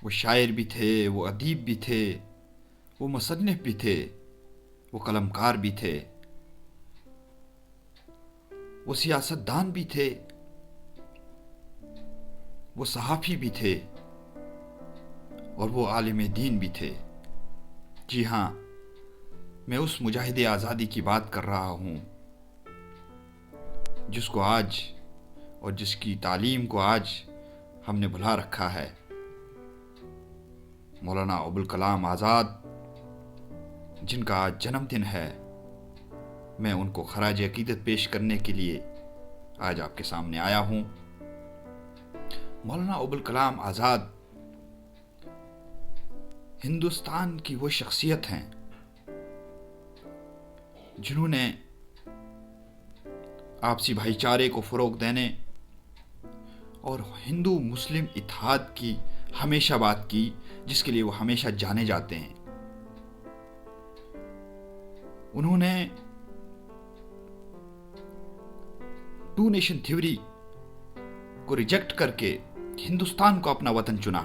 وہ شاعر بھی تھے، وہ ادیب بھی تھے، وہ مصنف بھی تھے، وہ قلمکار بھی تھے، وہ سیاستدان بھی تھے، وہ صحافی بھی تھے، اور وہ عالم دین بھی تھے۔ جی ہاں، میں اس مجاہد آزادی کی بات کر رہا ہوں جس کو آج اور جس کی تعلیم کو آج ہم نے بھلا رکھا ہے۔ مولانا ابوالکلام آزاد، جن کا آج جنم دن ہے، میں ان کو خراج عقیدت پیش کرنے کے لیے آج آپ کے سامنے آیا ہوں۔ مولانا ابوالکلام آزاد ہندوستان کی وہ شخصیت ہیں جنہوں نے آپسی بھائی چارے کو فروغ دینے اور ہندو مسلم اتحاد کی ہمیشہ بات کی، جس کے لیے وہ ہمیشہ جانے جاتے ہیں۔ انہوں نے ٹو نیشن تھیوری کو ریجیکٹ کر کے ہندوستان کو اپنا وطن چنا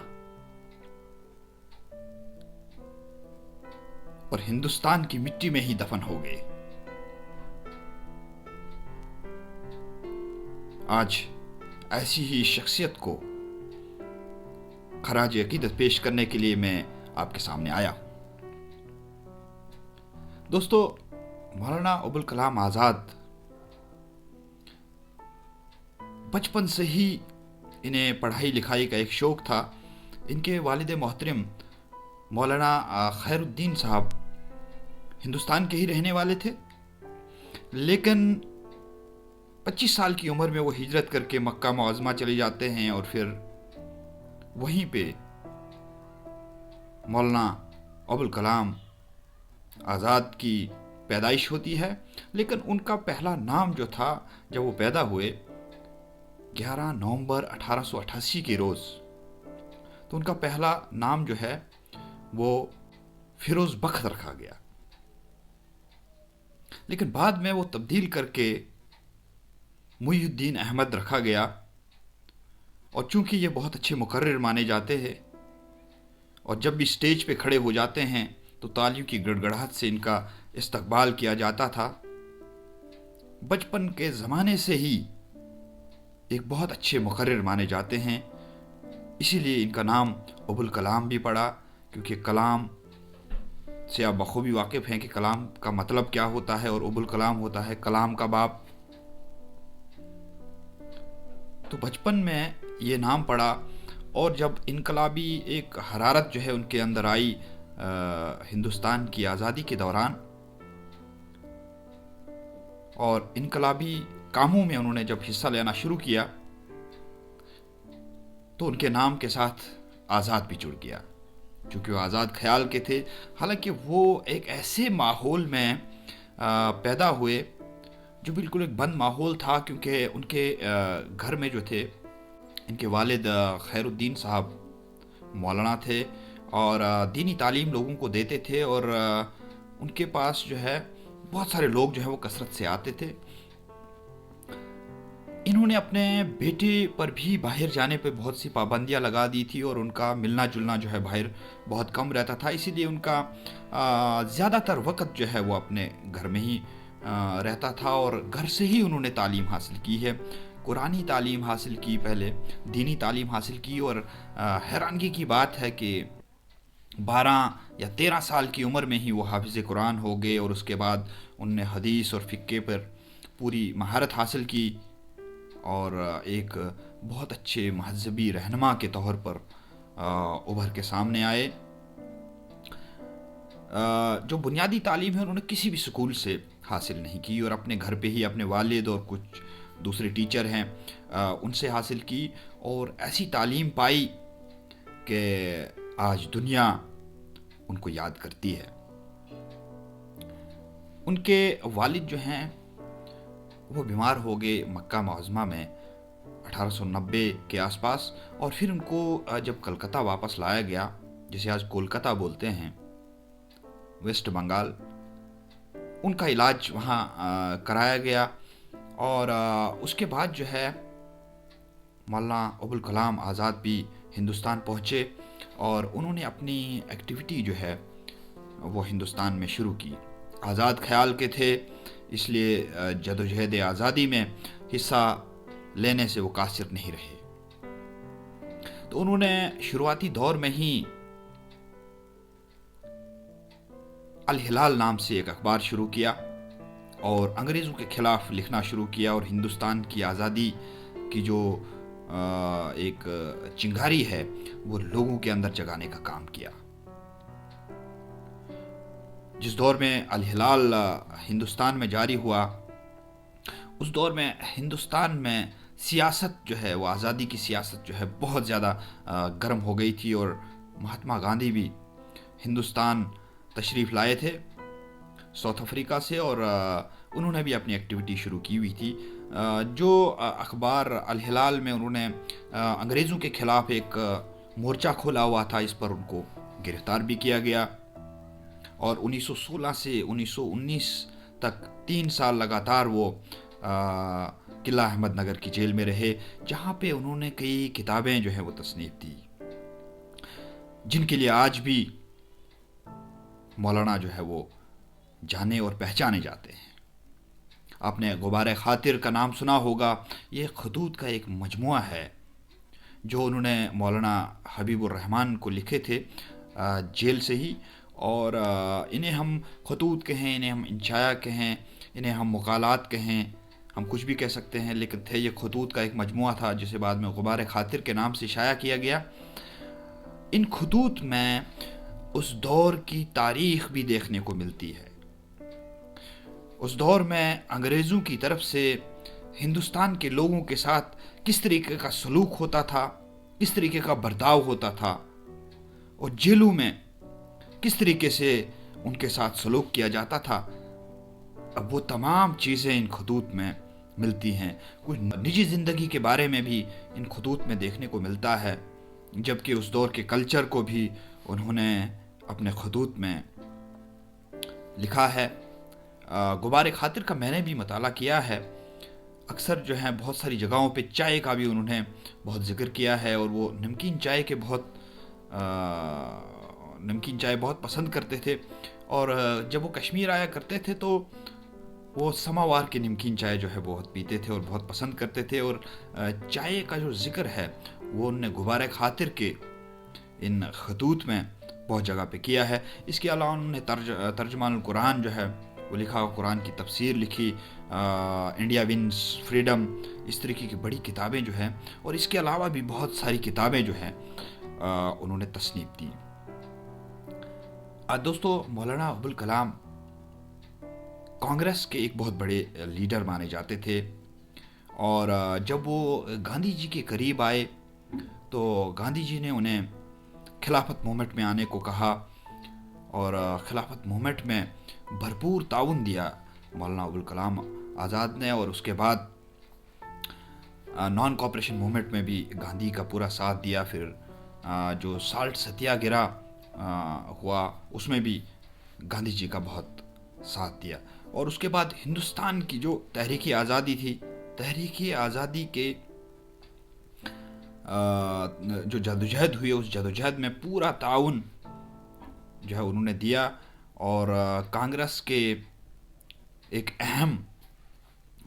اور ہندوستان کی مٹی میں ہی دفن ہو گئے۔ آج ایسی ہی شخصیت کو خراج عقیدت پیش کرنے کے لیے میں آپ کے سامنے آیا ہوں۔ دوستو، مولانا ابوالکلام آزاد بچپن سے ہی انہیں پڑھائی لکھائی کا ایک شوق تھا۔ ان کے والد محترم مولانا خیر الدین صاحب ہندوستان کے ہی رہنے والے تھے، لیکن 25 سال کی عمر میں وہ ہجرت کر کے مکہ معظمہ چلے جاتے ہیں، اور پھر وہیں پہ مولانا ابوالکلام آزاد کی پیدائش ہوتی ہے۔ لیکن ان کا پہلا نام جو تھا، جب وہ پیدا ہوئے 11 نومبر 1888 کے روز، تو ان کا پہلا نام جو ہے وہ فیروز بخت رکھا گیا۔ لیکن بعد میں وہ تبدیل کر کے محی الدین احمد رکھا گیا، اور چونکہ یہ بہت اچھے مقرر مانے جاتے ہیں اور جب بھی سٹیج پہ کھڑے ہو جاتے ہیں تو تالیوں کی گڑگڑاہٹ سے ان کا استقبال کیا جاتا تھا، بچپن کے زمانے سے ہی ایک بہت اچھے مقرر مانے جاتے ہیں۔ اسی لیے ان کا نام ابوالکلام بھی پڑا، کیونکہ کلام سے آپ بخوبی واقف ہیں کہ کلام کا مطلب کیا ہوتا ہے، اور ابوالکلام ہوتا ہے کلام کا باپ۔ تو بچپن میں یہ نام پڑا، اور جب انقلابی ایک حرارت جو ہے ان کے اندر آئی ہندوستان کی آزادی کے دوران، اور انقلابی کاموں میں انہوں نے جب حصہ لینا شروع کیا، تو ان کے نام کے ساتھ آزاد بھی جڑ گیا، چونکہ وہ آزاد خیال کے تھے۔ حالانکہ وہ ایک ایسے ماحول میں پیدا ہوئے جو بالکل ایک بند ماحول تھا، کیونکہ ان کے گھر میں جو تھے، ان کے والد خیر الدین صاحب مولانا تھے اور دینی تعلیم لوگوں کو دیتے تھے، اور ان کے پاس جو ہے بہت سارے لوگ جو ہے وہ کثرت سے آتے تھے۔ انہوں نے اپنے بیٹے پر بھی باہر جانے پہ بہت سی پابندیاں لگا دی تھی، اور ان کا ملنا جلنا جو ہے باہر بہت کم رہتا تھا، اسی لیے ان کا زیادہ تر وقت جو ہے وہ اپنے گھر میں ہی رہتا تھا، اور گھر سے ہی انہوں نے تعلیم حاصل کی ہے۔ قرآنی تعلیم حاصل کی، پہلے دینی تعلیم حاصل کی، اور حیرانگی کی بات ہے کہ 12 یا 13 سال کی عمر میں ہی وہ حافظ قرآن ہو گئے، اور اس کے بعد انہوں نے حدیث اور فقہ پر پوری مہارت حاصل کی، اور ایک بہت اچھے مہذبی رہنما کے طور پر ابھر کے سامنے آئے۔ جو بنیادی تعلیم ہے انہوں نے کسی بھی سکول سے حاصل نہیں کی، اور اپنے گھر پہ ہی اپنے والد اور کچھ دوسرے ٹیچر ہیں ان سے حاصل کی، اور ایسی تعلیم پائی کہ آج دنیا ان کو یاد کرتی ہے۔ ان کے والد جو ہیں وہ بیمار ہو گئے مکہ معظمہ میں 1890 کے آس پاس، اور پھر ان کو جب کلکتہ واپس لایا گیا، جسے آج کولکتہ بولتے ہیں، ویسٹ بنگال، ان کا علاج وہاں کرایا گیا، اور اس کے بعد جو ہے مولانا ابوالکلام آزاد بھی ہندوستان پہنچے، اور انہوں نے اپنی ایکٹیویٹی جو ہے وہ ہندوستان میں شروع کی. آزاد خیال کے تھے، اس لیے جدوجہد آزادی میں حصہ لینے سے وہ قاصر نہیں رہے. تو انہوں نے شروعاتی دور میں ہی الہلال نام سے ایک اخبار شروع کیا اور انگریزوں کے خلاف لکھنا شروع کیا، اور ہندوستان کی آزادی کی جو ایک چنگاری ہے وہ لوگوں کے اندر جگانے کا کام کیا. جس دور میں الہلال ہندوستان میں جاری ہوا، اس دور میں ہندوستان میں سیاست جو ہے وہ آزادی کی سیاست جو ہے بہت زیادہ گرم ہو گئی تھی، اور مہاتما گاندھی بھی ہندوستان تشریف لائے تھے ساؤتھ افریقہ سے، اور انہوں نے بھی اپنی ایکٹیویٹی شروع کی ہوئی تھی. جو اخبار الہلال میں انہوں نے انگریزوں کے خلاف ایک مورچہ کھولا ہوا تھا، اس پر ان کو گرفتار بھی کیا گیا، اور 1916 سے 1919 تک 3 سال لگاتار وہ قلعہ احمد نگر کی جیل میں رہے، جہاں پہ انہوں نے کئی کتابیں جو ہیں وہ تصنیف دی، جن کے لیے آج بھی مولانا جو ہے وہ جانے اور پہچانے جاتے ہیں. آپ نے غبار خاطر کا نام سنا ہوگا. یہ خطوط کا ایک مجموعہ ہے جو انہوں نے مولانا حبیب الرحمن کو لکھے تھے جیل سے ہی، اور انہیں ہم خطوط کہیں، انہیں ہم انشاء کہیں، انہیں ہم مقالات کہیں، ہم کچھ بھی کہہ سکتے ہیں، لیکن تھے یہ خطوط کا ایک مجموعہ تھا جسے بعد میں غبار خاطر کے نام سے شائع کیا گیا. ان خطوط میں اس دور کی تاریخ بھی دیکھنے کو ملتی ہے. اس دور میں انگریزوں کی طرف سے ہندوستان کے لوگوں کے ساتھ کس طریقے کا سلوک ہوتا تھا، کس طریقے کا برتاؤ ہوتا تھا، اور جیلوں میں کس طریقے سے ان کے ساتھ سلوک کیا جاتا تھا. اب وہ تمام چیزیں ان خطوط میں ملتی ہیں. کچھ نجی زندگی کے بارے میں بھی ان خطوط میں دیکھنے کو ملتا ہے، جبکہ اس دور کے کلچر کو بھی انہوں نے اپنے خطوط میں لکھا ہے. غبار خاطر کا میں نے بھی مطالعہ کیا ہے. اکثر جو ہے بہت ساری جگہوں پہ چائے کا بھی انہوں نے بہت ذکر کیا ہے، اور وہ نمکین چائے بہت پسند کرتے تھے. اور جب وہ کشمیر آیا کرتے تھے تو وہ سماوار کی نمکین چائے جو ہے بہت پیتے تھے اور بہت پسند کرتے تھے. اور چائے کا جو ذکر ہے وہ انہوں نے غبار خاطر کے ان خطوط میں بہت جگہ پہ کیا ہے. اس کے علاوہ انہوں نے ترجمان القرآن جو ہے وہ لکھا، قرآن کی تفسیر لکھی، انڈیا ونز فریڈم، اس طریقے کی بڑی کتابیں جو ہیں، اور اس کے علاوہ بھی بہت ساری کتابیں جو ہیں انہوں نے تصنیف دی. دوستو، مولانا ابوالکلام کانگریس کے ایک بہت بڑے لیڈر مانے جاتے تھے، اور جب وہ گاندھی جی کے قریب آئے تو گاندھی جی نے انہیں خلافت موومنٹ میں آنے کو کہا، اور خلافت موومنٹ میں بھرپور تعاون دیا مولانا ابوالکلام آزاد نے. اور اس کے بعد نان کوآپریشن موومنٹ میں بھی گاندھی کا پورا ساتھ دیا. پھر جو سالٹ ستیا گرہ ہوا اس میں بھی گاندھی جی کا بہت ساتھ دیا. اور اس کے بعد ہندوستان کی جو تحریک آزادی تھی، تحریک آزادی کے جو جدوجہد ہوئی، اس جدوجہد میں پورا تعاون جو ہے انہوں نے دیا، اور کانگریس کے ایک اہم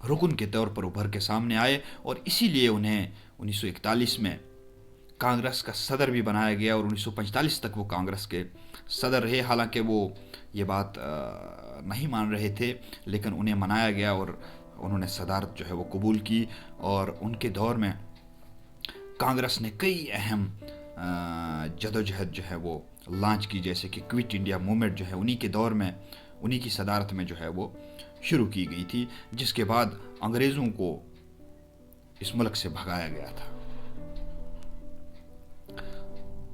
رکن کے طور پر ابھر کے سامنے آئے. اور اسی لیے انہیں 1941 میں کانگریس کا صدر بھی بنایا گیا، اور 1945 تک وہ کانگریس کے صدر رہے. حالانکہ وہ یہ بات نہیں مان رہے تھے، لیکن انہیں منایا گیا اور انہوں نے صدارت جو ہے وہ قبول کی. اور ان کے دور میں کانگریس نے کئی اہم جدوجہد جو ہے وہ لانچ کی، جیسے کہ کوئٹ انڈیا موومنٹ جو ہے انہی کے دور میں، انہی کی صدارت میں جو ہے وہ شروع کی گئی تھی، جس کے بعد انگریزوں کو اس ملک سے بھگایا گیا تھا.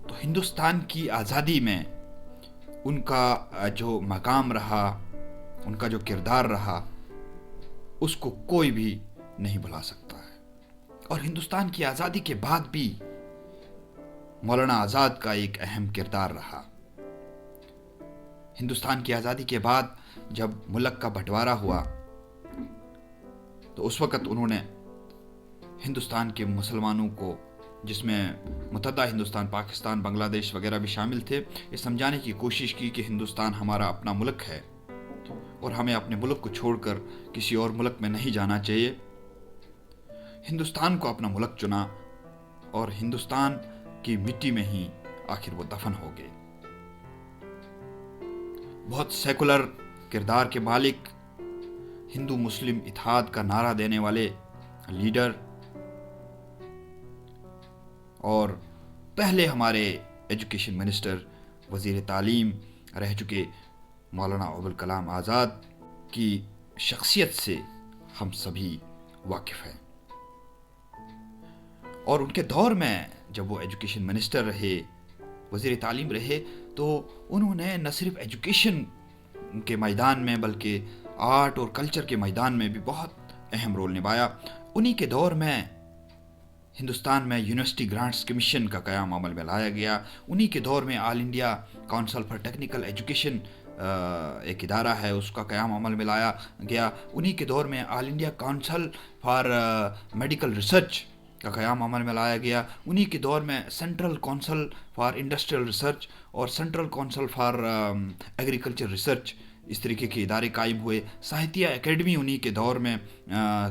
تو ہندوستان کی آزادی میں ان کا جو مقام رہا، ان کا جو کردار رہا، اس کو کوئی بھی نہیں بھلا سکتا ہے. اور ہندوستان کی آزادی کے بعد بھی مولانا آزاد کا ایک اہم کردار رہا. ہندوستان کی آزادی کے بعد جب ملک کا بٹوارا ہوا تو اس وقت انہوں نے ہندوستان کے مسلمانوں کو جس میں متحدہ ہندوستان، پاکستان، بنگلہ دیش وغیرہ بھی شامل تھے، یہ سمجھانے کی کوشش کی کہ ہندوستان ہمارا اپنا ملک ہے اور ہمیں اپنے ملک کو چھوڑ کر کسی اور ملک میں نہیں جانا چاہیے۔ ہندوستان کو اپنا ملک چنا اور ہندوستان کی مٹی میں ہی آخر وہ دفن ہو گئے۔ بہت سیکولر کردار کے مالک، ہندو مسلم اتحاد کا نعرہ دینے والے لیڈر، اور پہلے ہمارے ایجوکیشن منسٹر، وزیر تعلیم رہ چکے مولانا ابوالکلام آزاد کی شخصیت سے ہم سبھی واقف ہیں۔ اور ان کے دور میں جب وہ ایجوکیشن منسٹر رہے، وزیر تعلیم رہے، تو انہوں نے نہ صرف ایجوکیشن کے میدان میں بلکہ آرٹ اور کلچر کے میدان میں بھی بہت اہم رول نبھایا۔ انہی کے دور میں ہندوستان میں یونیورسٹی گرانٹس کمیشن کا قیام عمل میں لایا گیا۔ انہی کے دور میں All India Council for Technical Education ایک ادارہ ہے، اس کا قیام عمل میں لایا گیا۔ انہی کے دور میں All India Council for Medical Research کا قیام عمل میں لایا گیا۔ انہی کے دور میں Central Council for Industrial Research اور Central Council for Agriculture Research, اس طریقے کے ادارے قائم ہوئے۔ ساہتیہ اکیڈمی انہی کے دور میں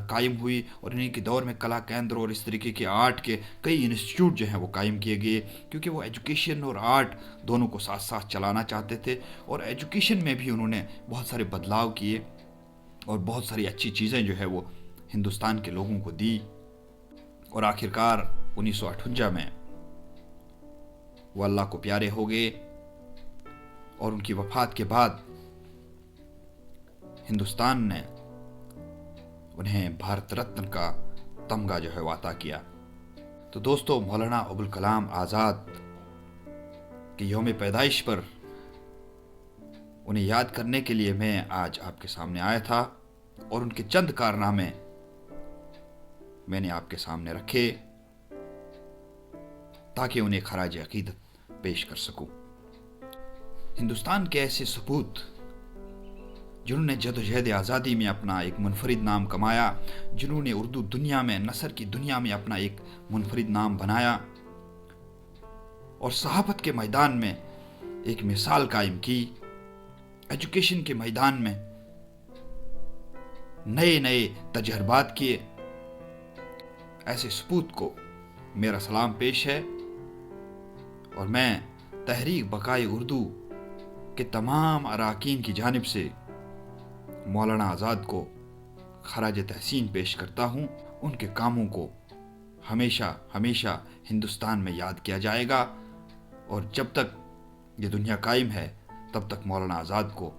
قائم ہوئی، اور انہی کے دور میں کلا کیندر اور اس طریقے کے آرٹ کے کئی انسٹیٹیوٹ جو ہیں وہ قائم کیے گئے، کیونکہ وہ ایجوکیشن اور آرٹ دونوں کو ساتھ ساتھ چلانا چاہتے تھے۔ اور ایجوکیشن میں بھی انہوں نے بہت سارے بدلاؤ کیے اور بہت ساری اچھی چیزیں جو ہے وہ ہندوستان کے لوگوں کو دی، اور آخرکار 1958 میں وہ اللہ کو پیارے ہو گئے، اور ان کی وفات کے بعد ہندوستان نے انہیں بھارت رتن کا تمغہ جو ہے وہ عطا کیا۔ تو دوستو، مولانا ابوالکلام آزاد کے یوم پیدائش پر انہیں یاد کرنے کے لیے میں آج آپ کے سامنے آیا تھا، اور ان کے چند کارنامے میں نے آپ کے سامنے رکھے تاکہ انہیں خراج عقیدت پیش کر سکوں۔ ہندوستان کے ایسے سپوت جنہوں نے جدوجہد آزادی میں اپنا ایک منفرد نام کمایا، جنہوں نے اردو دنیا میں، نثر کی دنیا میں اپنا ایک منفرد نام بنایا، اور صحافت کے میدان میں ایک مثال قائم کی، ایجوکیشن کے میدان میں نئے نئے تجربات کیے، ایسے سپوت کو میرا سلام پیش ہے، اور میں تحریک بقائے اردو کے تمام اراکین کی جانب سے مولانا آزاد کو خراج تحسین پیش کرتا ہوں۔ ان کے کاموں کو ہمیشہ ہمیشہ ہندوستان میں یاد کیا جائے گا، اور جب تک یہ دنیا قائم ہے تب تک مولانا آزاد کو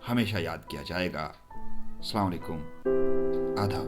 ہمیشہ یاد کیا جائے گا۔ السلام علیکم۔ آدھا